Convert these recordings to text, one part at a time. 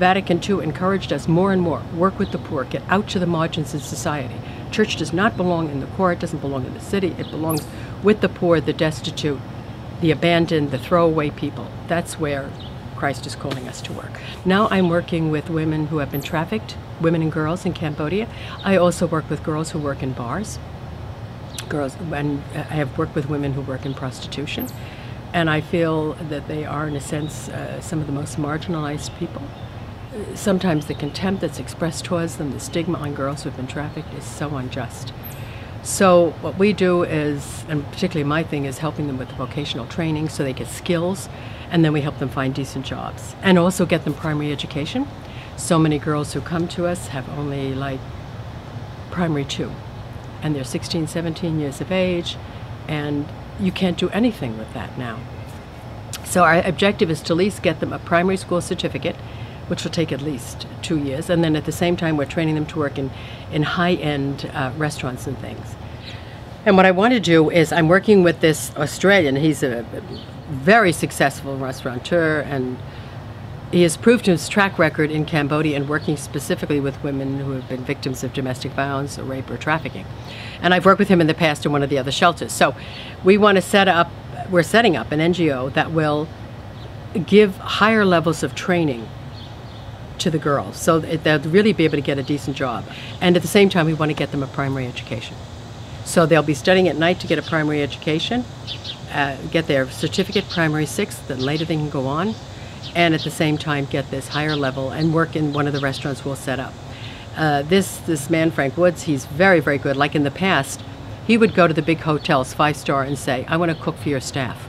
Vatican II encouraged us more and more, work with the poor, get out to the margins of society. Church does not belong in the core, it doesn't belong in the city, it belongs with the poor, the destitute, the abandoned, the throwaway people. That's where Christ is calling us to work. Now I'm working with women who have been trafficked, women and girls in Cambodia. I also work with girls who work in bars. And I have worked with women who work in prostitution. And I feel that they are, in a sense, some of the most marginalized people. Sometimes the contempt that's expressed towards them, the stigma on girls who have been trafficked is so unjust. So what we do is, and particularly my thing, is helping them with the vocational training so they get skills, and then we help them find decent jobs and also get them primary education. So many girls who come to us have only like primary 2, and they're 16, 17 years of age, and you can't do anything with that now. So our objective is to at least get them a primary school certificate, which will take at least 2 years, and then at the same time we're training them to work in high-end restaurants and things. And what I want to do is, I'm working with this Australian. He's a very successful restaurateur, and he has proved his track record in Cambodia and working specifically with women who have been victims of domestic violence or rape or trafficking. And I've worked with him in the past in one of the other shelters. So we want to we're setting up an NGO that will give higher levels of training to the girls so that they'll really be able to get a decent job. And at the same time, we want to get them a primary education. So they'll be studying at night to get a primary education, get their certificate, primary 6, then later they can go on, and at the same time get this higher level and work in one of the restaurants we'll set up. This man, Frank Woods, he's very, very good. Like in the past, he would go to the big hotels, 5-star, and say, I want to cook for your staff.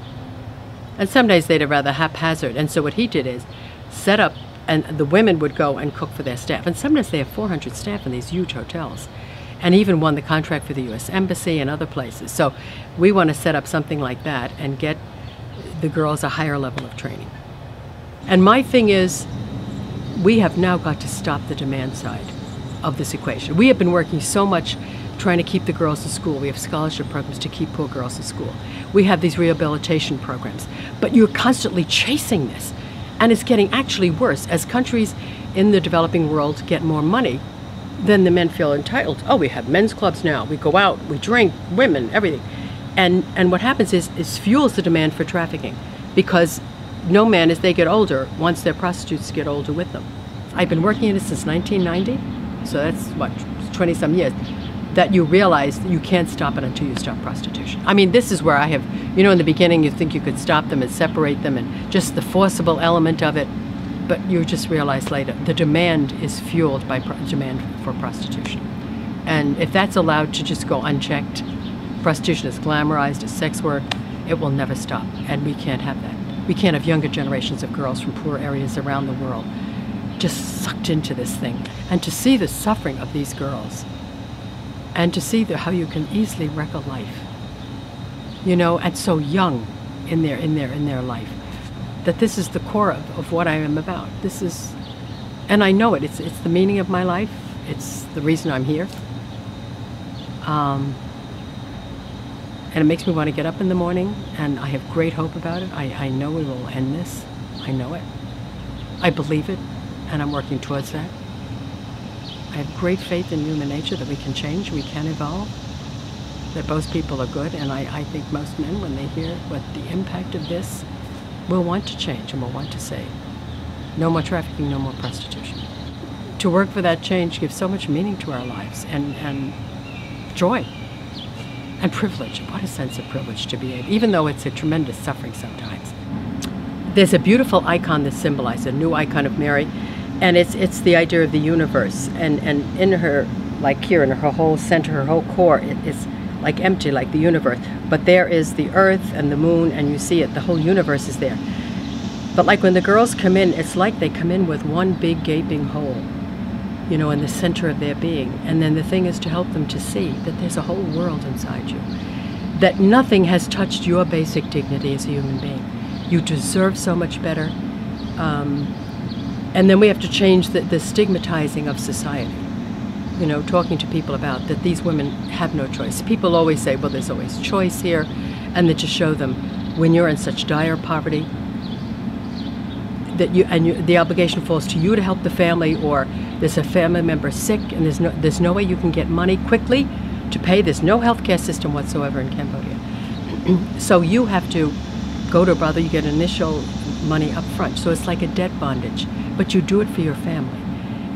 And some days they'd rather haphazard. And so what he did is set up, and the women would go and cook for their staff. And sometimes they have 400 staff in these huge hotels. And even won the contract for the U.S. Embassy and other places. So we want to set up something like that and get the girls a higher level of training. And my thing is, we have now got to stop the demand side of this equation. We have been working so much trying to keep the girls in school. We have scholarship programs to keep poor girls in school. We have these rehabilitation programs. But you're constantly chasing this. And it's getting actually worse. As countries in the developing world get more money, then the men feel entitled. Oh, we have men's clubs now. We go out, we drink, women, everything. And what happens is it fuels the demand for trafficking, because no man, as they get older, wants their prostitutes to get older with them. I've been working in it since 1990, so that's, what, 20-some years, that you realize that you can't stop it until you stop prostitution. I mean, this is where I have, in the beginning you think you could stop them and separate them and just the forcible element of it, but you just realize later the demand is fueled by demand for prostitution. And if that's allowed to just go unchecked, prostitution is glamorized as sex work, it will never stop, and we can't have that. We can't have younger generations of girls from poor areas around the world just sucked into this thing. And to see the suffering of these girls, and to see how you can easily wreck a life, and so young in their life, that this is the core of what I am about. This is, and I know it, it's the meaning of my life, it's the reason I'm here. And it makes me want to get up in the morning, and I have great hope about it. I know we will end this. I know it. I believe it, and I'm working towards that. I have great faith in human nature that we can change, we can evolve, that most people are good, and I think most men, when they hear what the impact of this, will want to change and will want to say, no more trafficking, no more prostitution. To work for that change gives so much meaning to our lives, and joy. And privilege. What a sense of privilege to be able, even though it's a tremendous suffering sometimes. There's a beautiful icon that symbolizes, a new icon of Mary, and it's the idea of the universe. And in her, like here, in her whole center, her whole core, it's like empty, like the universe. But there is the earth and the moon, and you see it, the whole universe is there. But like when the girls come in, it's like they come in with one big gaping hole, in the center of their being. And then the thing is to help them to see that there's a whole world inside you, that nothing has touched your basic dignity as a human being. You deserve so much better. And then we have to change the stigmatizing of society. Talking to people about that these women have no choice. People always say, well, there's always choice here. And then to show them, when you're in such dire poverty, the obligation falls to you to help the family, or there's a family member sick and there's no way you can get money quickly to pay. There's no healthcare system whatsoever in Cambodia. So you have to go to a brother, you get initial money up front. So it's like a debt bondage, but you do it for your family.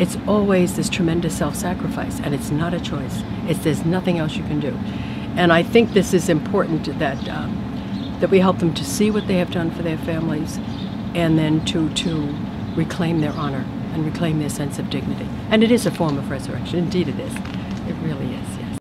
It's always this tremendous self-sacrifice, and it's not a choice. There's nothing else you can do. And I think this is important that we help them to see what they have done for their families, and then to reclaim their honor and reclaim their sense of dignity. And it is a form of resurrection. Indeed it is.